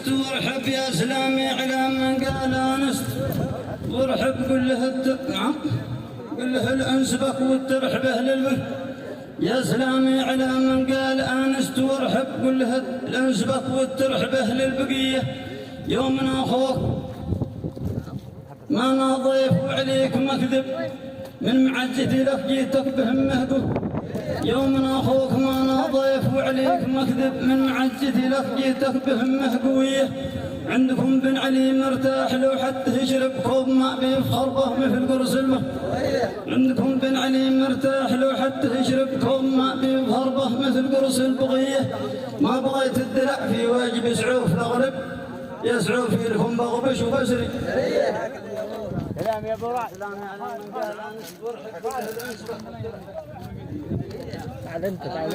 آنست وارحب يا سلامي على من قال آنست وارحب قل له الأنس بك والترحبه للبك يا سلامي على من قال آنست وارحب قل له الأنس بك والترحبه للبقية يومنا أخوك ما نضيف عليك مكذب من معجتي لك جيتك بهم مهقوب يومنا أخوك ما نضيف عليك مكذب من معجتي لك جيتك بهم مهقوية عندكم بن علي مرتاح لو حتى يشرب كوب ماء بيفخر به مثل قرص الماء عندكم بن علي مرتاح لو حتى يشرب كوب ماء بيفخر به مثل قرص البغية ما بغيت الدلع في واجب يسعوف الأغرب يسعو في لكم بغبش وبسري سلام يا ابو راس تعال انت تعال